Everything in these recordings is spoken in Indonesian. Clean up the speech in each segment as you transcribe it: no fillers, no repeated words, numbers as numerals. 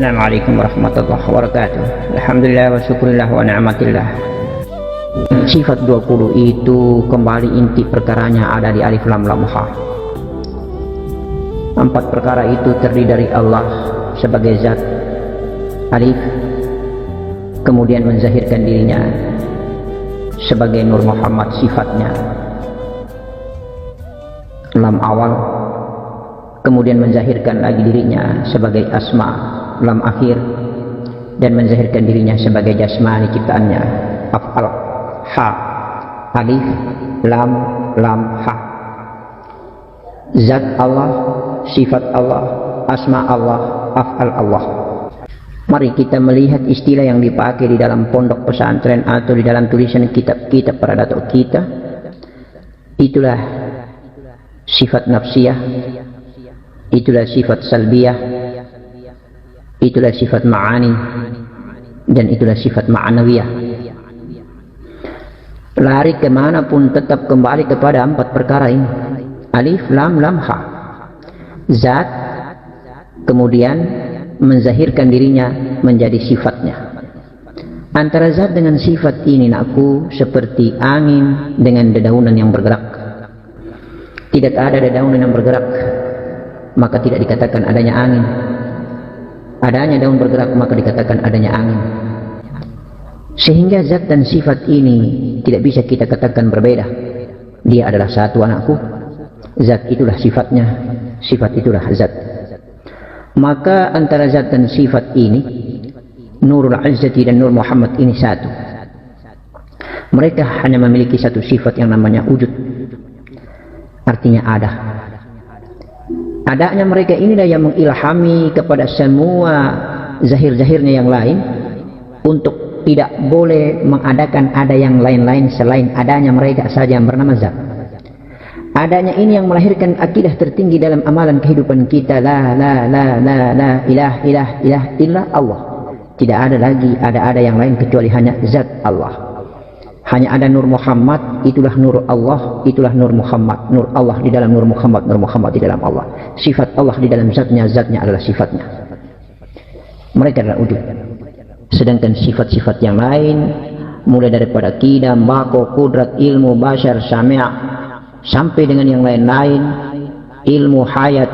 Assalamualaikum warahmatullahi wabarakatuh. Alhamdulillah wa syukurillah wa ni'matillah. Sifat 20 itu kembali inti perkaranya ada di alif lam lam ha. 4 perkara itu terdiri dari Allah sebagai zat, alif, kemudian menzahirkan dirinya sebagai Nur Muhammad sifatnya, lam awal, kemudian menzahirkan lagi dirinya sebagai asma, lam akhir, dan menzahirkan dirinya sebagai jasmani ciptaannya, af'al, ha, alif, lam, ha. Zat Allah, sifat Allah, asma Allah, af'al Allah. Mari kita melihat istilah yang dipakai di dalam pondok pesantren atau di dalam tulisan kitab-kitab para datuk kita. Itulah sifat nafsiyah, itulah sifat salbiyah, itulah sifat ma'ani, dan itulah sifat ma'anawiyah. Lari kemanapun tetap kembali kepada 4 perkara ini, alif, lam, ha. Zat, kemudian menzahirkan dirinya menjadi sifatnya. Antara zat dengan sifat ini nakku seperti angin dengan dedaunan yang bergerak. Tidak ada dedaunan yang bergerak, maka tidak dikatakan adanya angin. Adanya daun bergerak, maka dikatakan adanya angin. Sehingga zat dan sifat ini tidak bisa kita katakan berbeda. Dia adalah satu anakku. Zat itulah sifatnya, sifat itulah zat. Maka antara zat dan sifat ini, Nurul Izzati dan Nur Muhammad ini satu. Mereka hanya memiliki satu sifat yang namanya wujud. Artinya ada. Adanya mereka inilah yang mengilhami kepada semua zahir-zahirnya yang lain untuk tidak boleh mengadakan ada yang lain-lain selain adanya mereka saja yang bernama zat. Adanya ini yang melahirkan akidah tertinggi dalam amalan kehidupan kita, la ilah illa Allah. Tidak ada lagi ada yang lain kecuali hanya zat Allah. Hanya ada Nur Muhammad, itulah Nur Allah, itulah Nur Muhammad. Nur Allah di dalam Nur Muhammad, Nur Muhammad di dalam Allah. Sifat Allah di dalam zatnya, zatnya adalah sifatnya. Mereka adalah wujud. Sedangkan sifat-sifat yang lain, mulai daripada qidam, bako, kudrat, ilmu, basyar, sami', sampai dengan yang lain-lain, ilmu, hayat,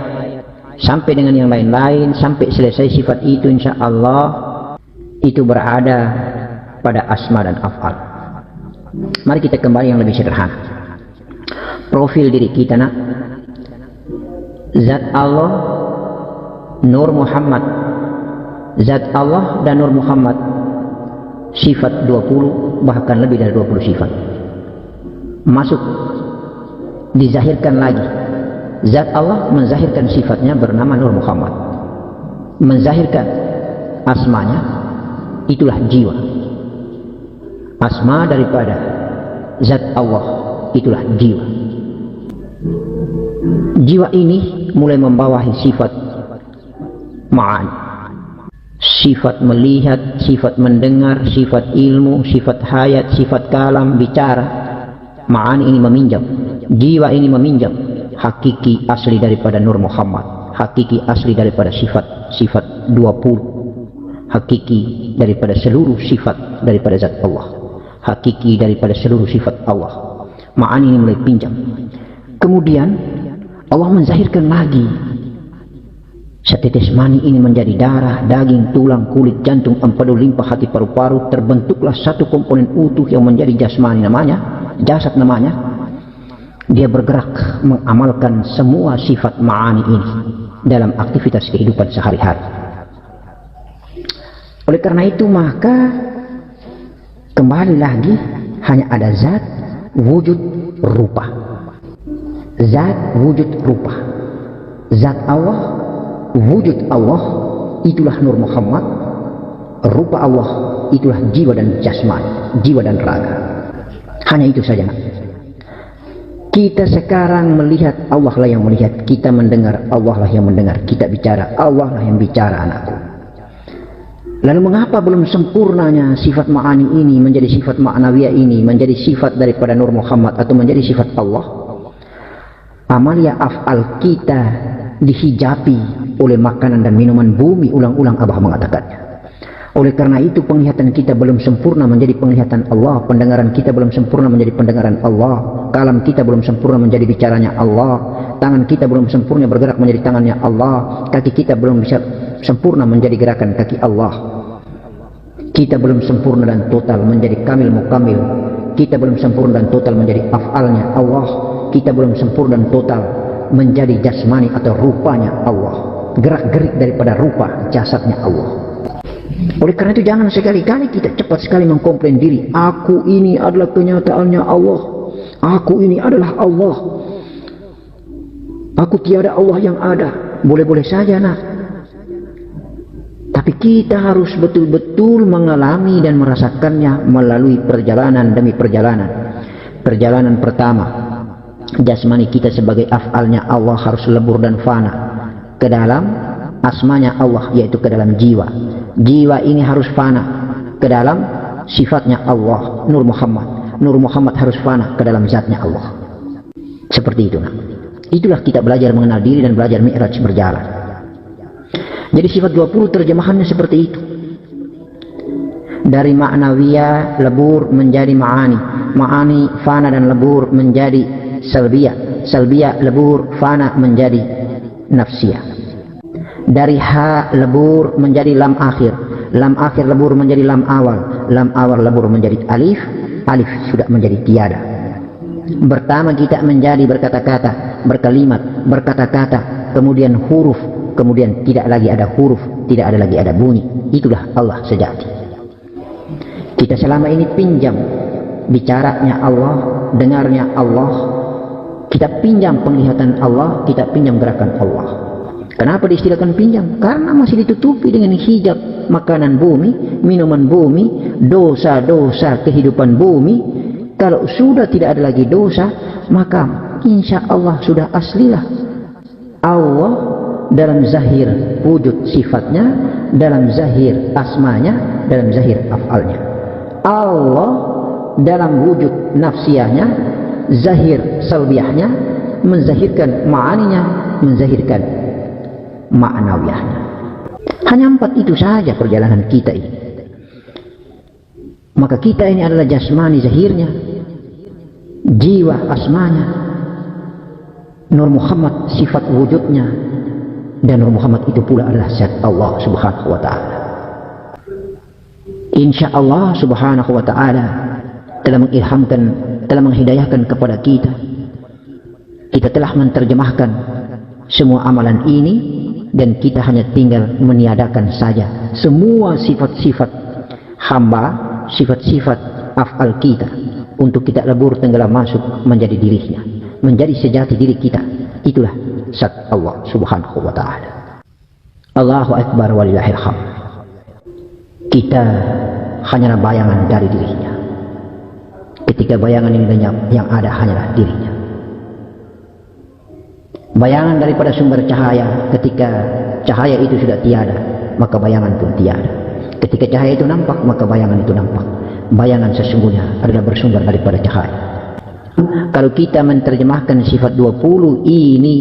sampai dengan yang lain-lain, sampai selesai sifat itu insya Allah itu berada pada asma dan af'al. Mari kita kembali yang lebih sederhana. Profil diri kita nak, zat Allah, Nur Muhammad. Zat Allah dan Nur Muhammad, sifat 20, bahkan lebih dari 20 sifat. Masuk, dizahirkan lagi. Zat Allah menzahirkan sifatnya bernama Nur Muhammad, menzahirkan asmanya, itulah jiwa. Asma daripada zat Allah itulah jiwa. Jiwa ini mulai membawahi sifat ma'ani, sifat melihat, sifat mendengar, sifat ilmu, sifat hayat, sifat kalam, bicara. Ma'ani ini meminjam, jiwa ini meminjam hakiki asli daripada Nur Muhammad, hakiki asli daripada sifat 20, hakiki daripada seluruh sifat daripada zat Allah, hakiki daripada seluruh sifat Allah. Ma'ani ini mulai pinjam. Kemudian Allah menzahirkan lagi. Setetes mani ini menjadi darah, daging, tulang, kulit, jantung, empedu, limpa, hati, paru-paru. Terbentuklah satu komponen utuh yang menjadi jasmani namanya, jasad namanya. Dia bergerak mengamalkan semua sifat ma'ani ini dalam aktivitas kehidupan sehari-hari. Oleh karena itu maka kembali lagi hanya ada zat, wujud, rupa. Zat, wujud, rupa. Zat Allah, wujud Allah, itulah Nur Muhammad. Rupa Allah, itulah jiwa dan jasmani, jiwa dan raga. Hanya itu saja. Kita sekarang melihat, Allah lah yang melihat. Kita mendengar, Allah lah yang mendengar. Kita bicara, Allah lah yang bicara, anakku. Lalu mengapa belum sempurnanya sifat ma'ani ini menjadi sifat ma'nawiyah ini menjadi sifat daripada Nur Muhammad atau menjadi sifat Allah? Amalia af'al kita dihijabi oleh makanan dan minuman bumi, ulang-ulang Abah mengatakannya. Oleh karena itu penglihatan kita belum sempurna menjadi penglihatan Allah, pendengaran kita belum sempurna menjadi pendengaran Allah, kalam kita belum sempurna menjadi bicaranya Allah, tangan kita belum sempurna bergerak menjadi tangannya Allah, kaki kita belum bisa sempurna menjadi gerakan kaki Allah. Kita belum sempurna dan total menjadi kamil mukamil. Kita belum sempurna dan total menjadi af'alnya Allah. Kita belum sempurna dan total menjadi jasmani atau rupanya Allah, gerak-gerik daripada rupa jasadnya Allah. Oleh karena itu jangan sekali-kali kita cepat sekali mengkomplain diri, aku ini adalah kenyataannya Allah, aku ini adalah Allah, aku tiada Allah yang ada. Boleh-boleh saja nak, tapi kita harus betul-betul mengalami dan merasakannya melalui perjalanan demi perjalanan. Perjalanan pertama, jasmani kita sebagai af'alnya Allah harus lebur dan fana ke dalam asmanya Allah, yaitu ke dalam jiwa. Jiwa ini harus fana ke dalam sifatnya Allah, Nur Muhammad. Nur Muhammad harus fana ke dalam zatnya Allah. Seperti itu. Nah, itulah kita belajar mengenal diri dan belajar mi'raj berjalan. Jadi sifat 20 terjemahannya seperti itu. Dari ma'nawiyah lebur menjadi ma'ani. Ma'ani fana dan lebur menjadi salbiyah. Salbiyah lebur fana menjadi nafsiyah. Dari ha lebur menjadi lam akhir, lam akhir lebur menjadi lam awal, lam awal lebur menjadi alif, alif sudah menjadi tiada. Pertama kita menjadi berkata-kata, berkalimat, berkata-kata, kemudian huruf, kemudian tidak lagi ada huruf, tidak ada lagi ada bunyi. Itulah Allah sejati. Kita selama ini pinjam bicaranya Allah, dengarnya Allah, kita pinjam penglihatan Allah, kita pinjam gerakan Allah. Kenapa diistilahkan pinjam? Karena masih ditutupi dengan hijab makanan bumi, minuman bumi, dosa-dosa kehidupan bumi. Kalau sudah tidak ada lagi dosa, maka insya Allah sudah aslilah Allah dalam zahir wujud sifatnya, dalam zahir asmanya, dalam zahir af'alnya. Allah dalam wujud nafsiyahnya, zahir salbiyahnya, menzahirkan ma'aninya, menzahirkan ma'nawiyahnya. Hanya 4 itu saja perjalanan kita ini. Maka kita ini adalah jasmani zahirnya, jiwa asmanya, Nur Muhammad sifat wujudnya, dan Nur Muhammad itu pula adalah zat Allah subhanahu wa ta'ala. Insya Allah subhanahu wa ta'ala telah mengilhamkan, telah menghidayahkan kepada kita. Kita telah menerjemahkan semua amalan ini, dan kita hanya tinggal meniadakan saja semua sifat-sifat hamba, sifat-sifat af'al kita, untuk kita lebur tenggelam masuk menjadi dirinya, menjadi sejati diri kita. Itulah zat Allah subhanahu wa ta'ala. Allahu Akbar walillahil hamd. Kita hanyalah bayangan dari dirinya. Ketika bayangan ini lenyap, yang ada hanyalah dirinya. Bayangan daripada sumber cahaya, ketika cahaya itu sudah tiada, maka bayangan pun tiada. Ketika cahaya itu nampak, maka bayangan itu nampak. Bayangan sesungguhnya adalah bersumber daripada cahaya. Kalau kita menerjemahkan sifat 20 ini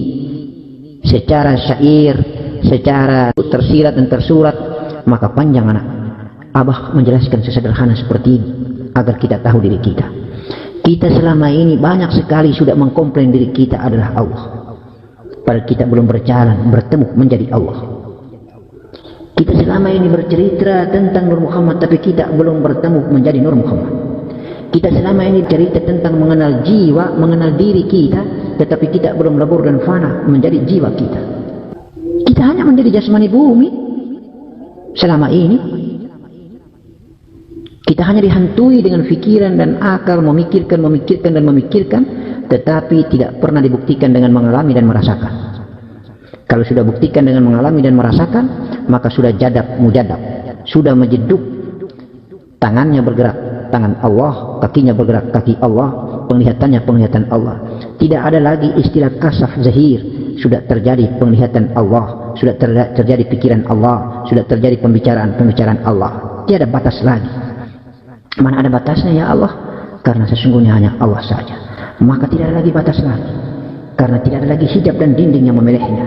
secara syair, secara tersirat dan tersurat, maka panjang anak. Abah menjelaskan sesederhana seperti ini agar kita tahu diri kita. Kita selama ini banyak sekali sudah mengkomplain diri kita adalah Allah. Padahal kita belum berjalan, bertemu menjadi Allah. Kita selama ini bercerita tentang Nur Muhammad, tapi kita belum bertemu menjadi Nur Muhammad. Kita selama ini cerita tentang mengenal jiwa, mengenal diri kita, tetapi kita belum lebur dan fana menjadi jiwa kita. Kita hanya menjadi jasmani bumi. Selama ini kita hanya dihantui dengan pikiran dan akal, memikirkan, tetapi tidak pernah dibuktikan dengan mengalami dan merasakan. Kalau sudah buktikan dengan mengalami dan merasakan, maka sudah jadab mujadab, sudah menjeduk. Tangannya bergerak tangan Allah, kakinya bergerak kaki Allah, penglihatannya penglihatan Allah. Tidak ada lagi istilah kasaf zahir, sudah terjadi penglihatan Allah, sudah terjadi pikiran Allah, sudah terjadi pembicaraan Allah. Tiada batas lagi. Mana ada batasnya ya Allah? Karena sesungguhnya hanya Allah saja. Maka tidak ada lagi batas lagi, karena tidak ada lagi hijab dan dinding yang memelihnya.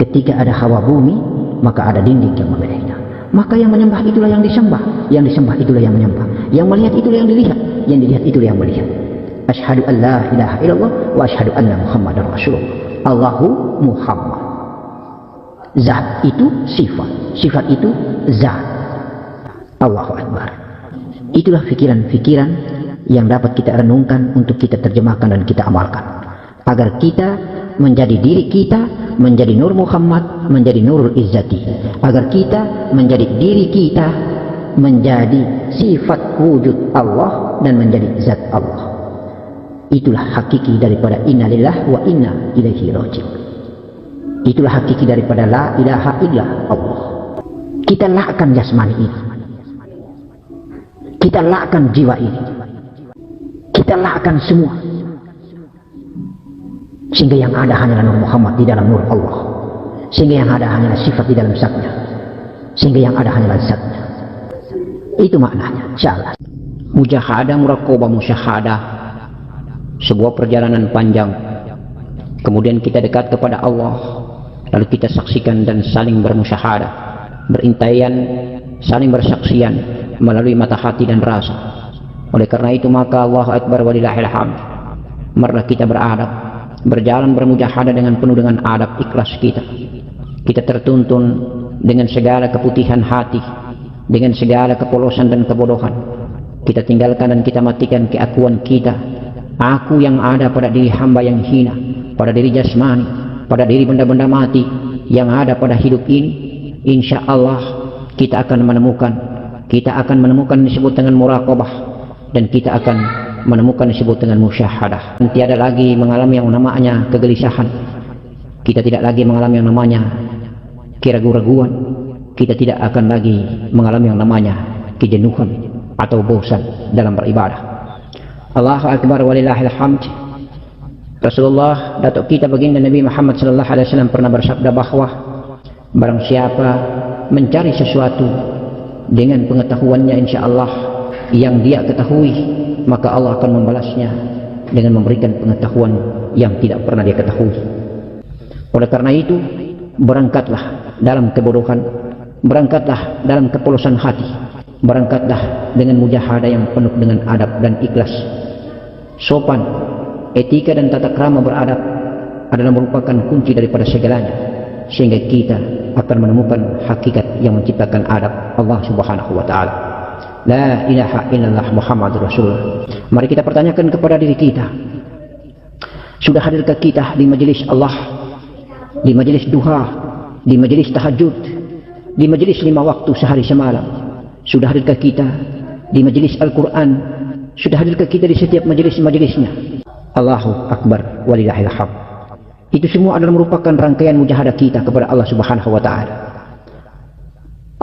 Ketika ada hawa bumi, maka ada dinding yang membedakan. Maka yang menyembah itulah yang disembah, yang disembah itulah yang menyembah, yang melihat itulah yang dilihat, yang dilihat itulah yang melihat. Asyhadu an la ilaha illallah wa asyhadu anna Muhammadar Rasulullah. Allahu Muhammad. Zat itu sifat, sifat itu zat. Allahu Akbar. Itulah pikiran-pikiran yang dapat kita renungkan untuk kita terjemahkan dan kita amalkan, agar kita menjadi diri kita, menjadi Nur Muhammad, menjadi Nurul Izzati, agar kita menjadi diri kita, menjadi sifat wujud Allah dan menjadi zat Allah. Itulah hakiki daripada inna lillahi wa inna ilaihi raji'un. Itulah hakiki daripada la ilaha illa Allah. Kita lakkan jasmani ini, kita lakkan jiwa ini, kita lakkan semua, sehingga yang ada hanyalah Nur Muhammad di dalam Nur Allah, sehingga yang ada hanyalah sifat di dalam zatnya, sehingga yang ada hanyalah zatnya. Itu maknanya. Insyaallah. Mujahadah, muraqabah, musyahadah, sebuah perjalanan panjang. Kemudian kita dekat kepada Allah, lalu kita saksikan dan saling bermusyahadah, berintaian, saling bersaksian melalui mata hati dan rasa. Oleh karena itu maka Allahu Akbar walillahil hamd. Marilah kita beradab, berjalan bermujahadah dengan penuh dengan adab ikhlas kita. Kita tertuntun dengan segala keputihan hati, dengan segala kepolosan dan kebodohan. Kita tinggalkan dan kita matikan keakuan kita. Aku yang ada pada diri hamba yang hina, pada diri jasmani, pada diri benda-benda mati yang ada pada hidup ini. Insya Allah kita akan menemukan disebut dengan muraqabah, dan kita akan menemukan disebut dengan musyahadah. Tiada lagi mengalami yang namanya kegelisahan, kita tidak lagi mengalami yang namanya keraguan-raguan, kita tidak akan lagi mengalami yang namanya kejenuhan atau bosan dalam beribadah. Allahu Akbar walillahil hamd. Rasulullah datuk kita baginda Nabi Muhammad sallallahu alaihi wasallam pernah bersabda bahwa barang siapa mencari sesuatu dengan pengetahuannya insyaallah yang dia ketahui, maka Allah akan membalasnya dengan memberikan pengetahuan yang tidak pernah dia ketahui. Oleh karena itu, berangkatlah dalam kebodohan, berangkatlah dalam kepolosan hati, berangkatlah dengan mujahadah yang penuh dengan adab dan ikhlas. Sopan, etika dan tata krama beradab adalah merupakan kunci daripada segalanya, sehingga kita akan menemukan hakikat yang menciptakan adab, Allah Subhanahu wa taala. La ilaha illallah Muhammadur Rasulullah. Mari kita pertanyakan kepada diri kita, sudah hadirkah kita di majelis Allah, di majelis duha, di majelis tahajud, di majelis 5 waktu sehari semalam? Sudah hadirkah kita di majelis Al-Quran? Sudah hadirkah kita di setiap majelis-majelisnya? Allahu Akbar walillahil hamd. Itu semua adalah merupakan rangkaian mujahadah kita kepada Allah Subhanahu wa taala.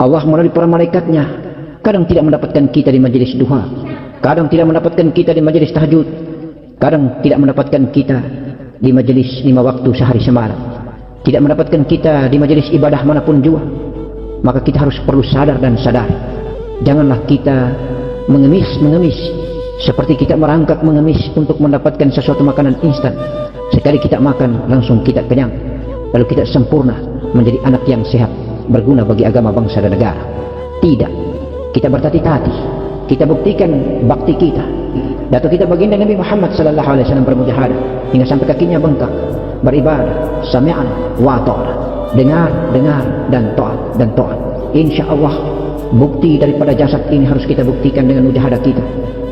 Allah melalui para malaikatnya kadang tidak mendapatkan kita di majelis duha, kadang tidak mendapatkan kita di majelis tahajud, kadang tidak mendapatkan kita di majelis 5 waktu sehari semalam, tidak mendapatkan kita di majelis ibadah manapun juga. Maka kita harus perlu sadar dan sadar, janganlah kita mengemis seperti kita merangkak mengemis untuk mendapatkan sesuatu makanan instan. Sekali kita makan langsung kita kenyang, lalu kita sempurna menjadi anak yang sehat, berguna bagi agama, bangsa dan negara. Tidak, kita berhati-hati, kita buktikan bakti kita. Datuk kita baginda Nabi Muhammad sallallahu alaihi wasallam bermujahadah hingga sampai kakinya bengkak, beribadah sami'an wa ta'ala, dengar dan taat. Insyaallah bukti daripada jasad ini harus kita buktikan dengan mujahadah kita.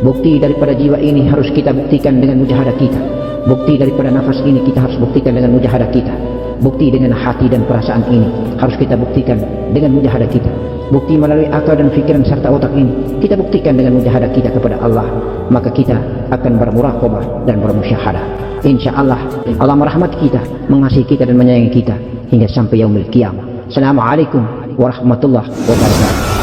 Bukti daripada jiwa ini harus kita buktikan dengan mujahadah kita. Bukti daripada nafas ini kita harus buktikan dengan mujahadah kita. Bukti dengan hati dan perasaan ini harus kita buktikan dengan mujahadah kita. Bukti melalui akal dan fikiran serta otak ini kita buktikan dengan mujahadah kita kepada Allah. Maka kita akan bermuraqabah dan bermusyahadah. Insyaallah Allah merahmati kita, mengasihi kita dan menyayangi kita hingga sampai yaumil qiyamah. Assalamualaikum warahmatullahi wabarakatuh.